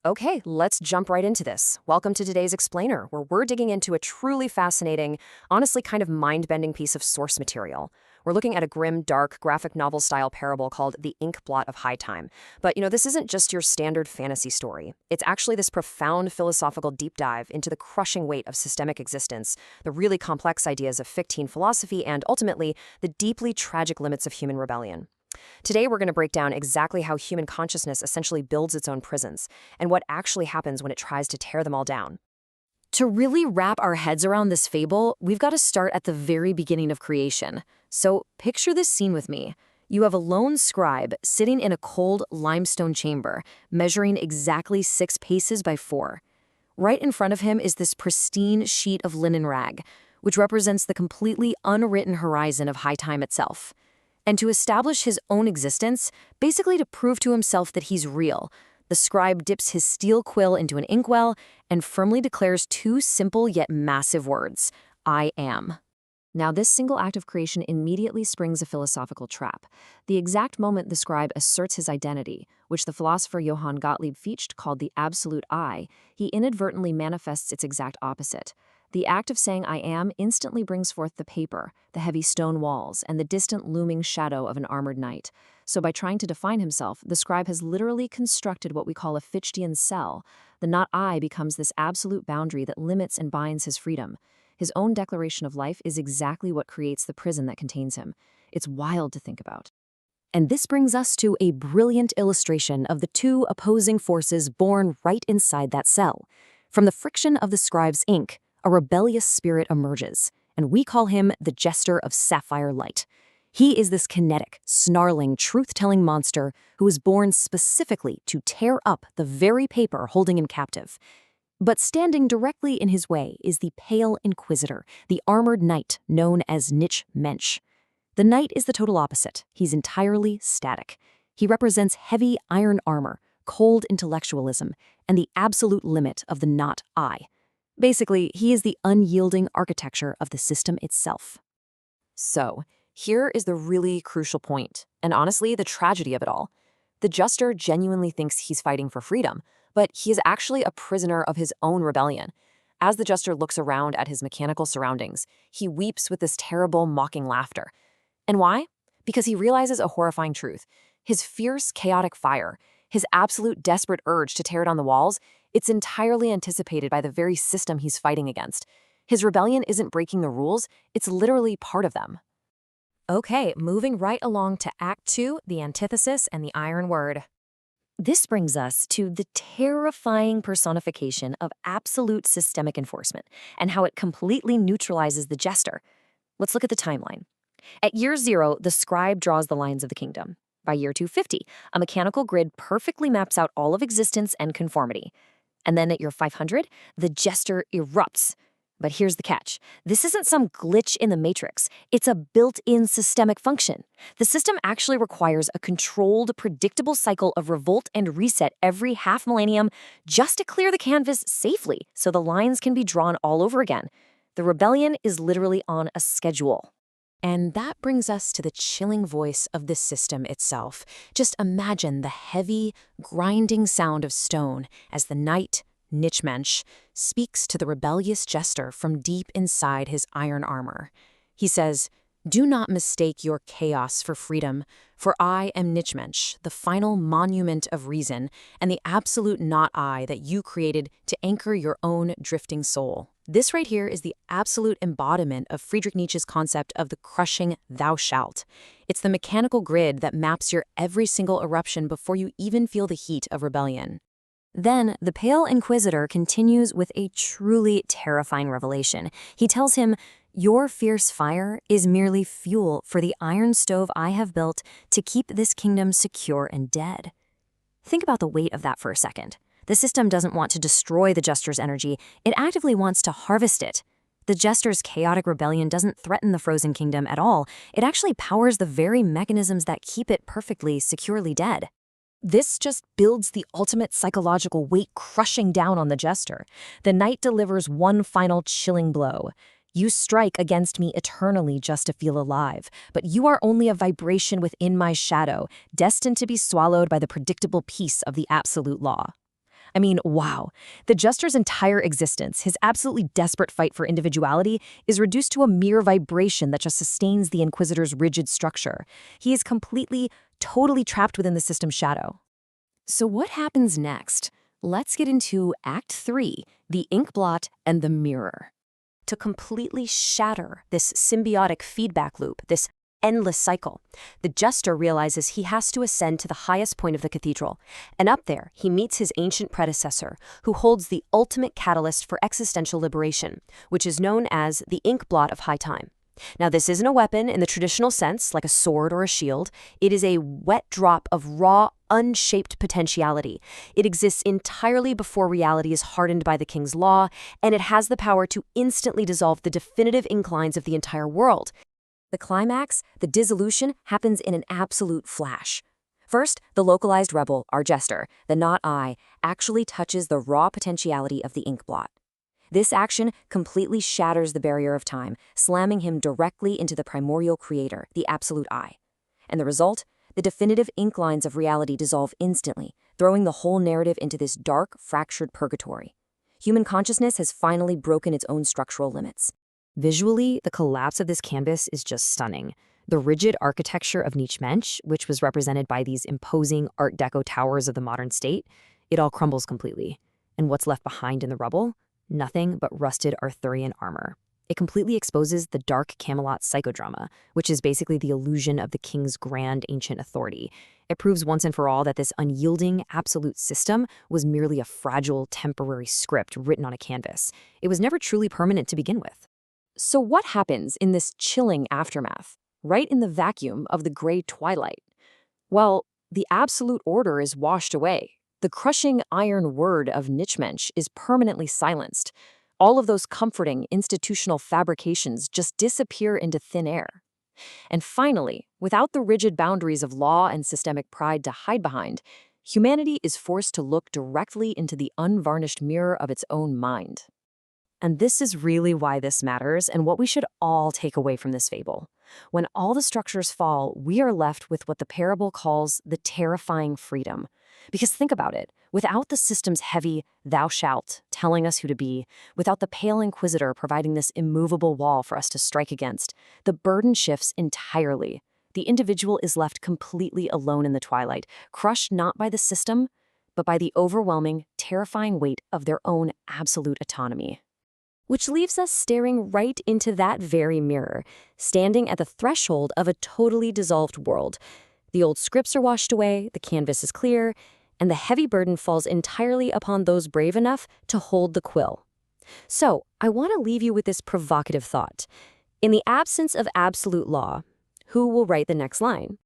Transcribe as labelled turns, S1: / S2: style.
S1: Okay, let's jump right into this. Welcome to today's Explainer, where we're digging into a truly fascinating, honestly kind of mind-bending piece of source material. We're looking at a grim, dark, graphic novel-style parable called The Ink Blot of High Time. But, this isn't just your standard fantasy story. It's actually this profound philosophical deep dive into the crushing weight of systemic existence, the really complex ideas of Fichtean philosophy, and ultimately, the deeply tragic limits of human rebellion. Today, we're going to break down exactly how human consciousness essentially builds its own prisons, and what actually happens when it tries to tear them all down. To really wrap our heads around this fable, we've got to start at the very beginning of creation. So picture this scene with me. You have a lone scribe sitting in a cold limestone chamber, measuring exactly 6 paces by 4. Right in front of him is this pristine sheet of linen rag, which represents the completely unwritten horizon of high time itself. And to establish his own existence, basically to prove to himself that he's real, the scribe dips his steel quill into an inkwell and firmly declares 2 simple yet massive words: I am. Now, this single act of creation immediately springs a philosophical trap. The exact moment the scribe asserts his identity, which the philosopher Johann Gottlieb Fichte called the absolute I, he inadvertently manifests its exact opposite. The act of saying I am instantly brings forth the paper, the heavy stone walls, and the distant looming shadow of an armored knight. So by trying to define himself, the scribe has literally constructed what we call a Fichtean cell. The not I becomes this absolute boundary that limits and binds his freedom. His own declaration of life is exactly what creates the prison that contains him. It's wild to think about. And this brings us to a brilliant illustration of the 2 opposing forces born right inside that cell. From the friction of the scribe's ink, a rebellious spirit emerges, and we call him the Jester of Sapphire Light. He is this kinetic, snarling, truth-telling monster who is born specifically to tear up the very paper holding him captive. But standing directly in his way is the Pale Inquisitor, the armored knight known as Nich Mensch. The knight is the total opposite. He's entirely static. He represents heavy iron armor, cold intellectualism, and the absolute limit of the not I. Basically, he is the unyielding architecture of the system itself. So, here is the really crucial point, and honestly, the tragedy of it all. The Jester genuinely thinks he's fighting for freedom, but he is actually a prisoner of his own rebellion. As the Jester looks around at his mechanical surroundings, he weeps with this terrible, mocking laughter. And why? Because he realizes a horrifying truth. His fierce, chaotic fire, his absolute desperate urge to tear down the walls, it's entirely anticipated by the very system he's fighting against. His rebellion isn't breaking the rules, it's literally part of them. Okay, moving right along to Act 2, the antithesis and the iron word. This brings us to the terrifying personification of absolute systemic enforcement and how it completely neutralizes the Jester. Let's look at the timeline. At year 0, the scribe draws the lines of the kingdom. By year 250, a mechanical grid perfectly maps out all of existence and conformity. And then at year 500, the Jester erupts. But here's the catch. This isn't some glitch in the matrix. It's a built-in systemic function. The system actually requires a controlled, predictable cycle of revolt and reset every half millennium just to clear the canvas safely so the lines can be drawn all over again. The rebellion is literally on a schedule. And that brings us to the chilling voice of the system itself. Just imagine the heavy, grinding sound of stone as the knight, Nich Mensch, speaks to the rebellious Jester from deep inside his iron armor. He says, "Do not mistake your chaos for freedom, for I am Nich Mensch, the final monument of reason, and the absolute not I that you created to anchor your own drifting soul." This right here is the absolute embodiment of Friedrich Nietzsche's concept of the crushing thou shalt. It's the mechanical grid that maps your every single eruption before you even feel the heat of rebellion. Then, the Pale Inquisitor continues with a truly terrifying revelation. He tells him, "Your fierce fire is merely fuel for the iron stove I have built to keep this kingdom secure and dead." Think about the weight of that for a second. The system doesn't want to destroy the Jester's energy, it actively wants to harvest it. The Jester's chaotic rebellion doesn't threaten the frozen kingdom at all, it actually powers the very mechanisms that keep it perfectly, securely dead. This just builds the ultimate psychological weight crushing down on the Jester. The knight delivers one final chilling blow. "You strike against me eternally just to feel alive, but you are only a vibration within my shadow, destined to be swallowed by the predictable peace of the absolute law." I mean, wow. The Jester's entire existence, his absolutely desperate fight for individuality, is reduced to a mere vibration that just sustains the Inquisitor's rigid structure. He is completely, totally trapped within the system's shadow. So what happens next? Let's get into Act 3, the Inkblot and the Mirror. To completely shatter this symbiotic feedback loop, this endless cycle, the Jester realizes he has to ascend to the highest point of the cathedral, and up there he meets his ancient predecessor, who holds the ultimate catalyst for existential liberation, which is known as the Inkblot of High Time. Now, this isn't a weapon in the traditional sense, like a sword or a shield. It is a wet drop of raw, unshaped potentiality. It exists entirely before reality is hardened by the king's law, and it has the power to instantly dissolve the definitive inclines of the entire world. The climax, the dissolution, happens in an absolute flash. First, the localized rebel, our Jester, the not I, actually touches the raw potentiality of the Inkblot. This action completely shatters the barrier of time, slamming him directly into the primordial creator, the absolute I. And the result? The definitive ink lines of reality dissolve instantly, throwing the whole narrative into this dark, fractured purgatory. Human consciousness has finally broken its own structural limits. Visually, the collapse of this canvas is just stunning. The rigid architecture of Niche-Mensch, which was represented by these imposing Art Deco towers of the modern state, it all crumbles completely. And what's left behind in the rubble? Nothing but rusted Arthurian armor. It completely exposes the dark Camelot psychodrama, which is basically the illusion of the king's grand ancient authority. It proves once and for all that this unyielding, absolute system was merely a fragile, temporary script written on a canvas. It was never truly permanent to begin with. So what happens in this chilling aftermath, right in the vacuum of the Gray Twilight? Well, the absolute order is washed away. The crushing iron word of Niche-Mensch is permanently silenced. All of those comforting institutional fabrications just disappear into thin air. And finally, without the rigid boundaries of law and systemic pride to hide behind, humanity is forced to look directly into the unvarnished mirror of its own mind. And this is really why this matters and what we should all take away from this fable. When all the structures fall, we are left with what the parable calls the terrifying freedom. Because think about it, without the system's heavy "thou shalt" telling us who to be, without the pale inquisitor providing this immovable wall for us to strike against, the burden shifts entirely. The individual is left completely alone in the twilight, crushed not by the system, but by the overwhelming, terrifying weight of their own absolute autonomy. Which leaves us staring right into that very mirror, standing at the threshold of a totally dissolved world. The old scripts are washed away, the canvas is clear, and the heavy burden falls entirely upon those brave enough to hold the quill. So, I want to leave you with this provocative thought. In the absence of absolute law, who will write the next line?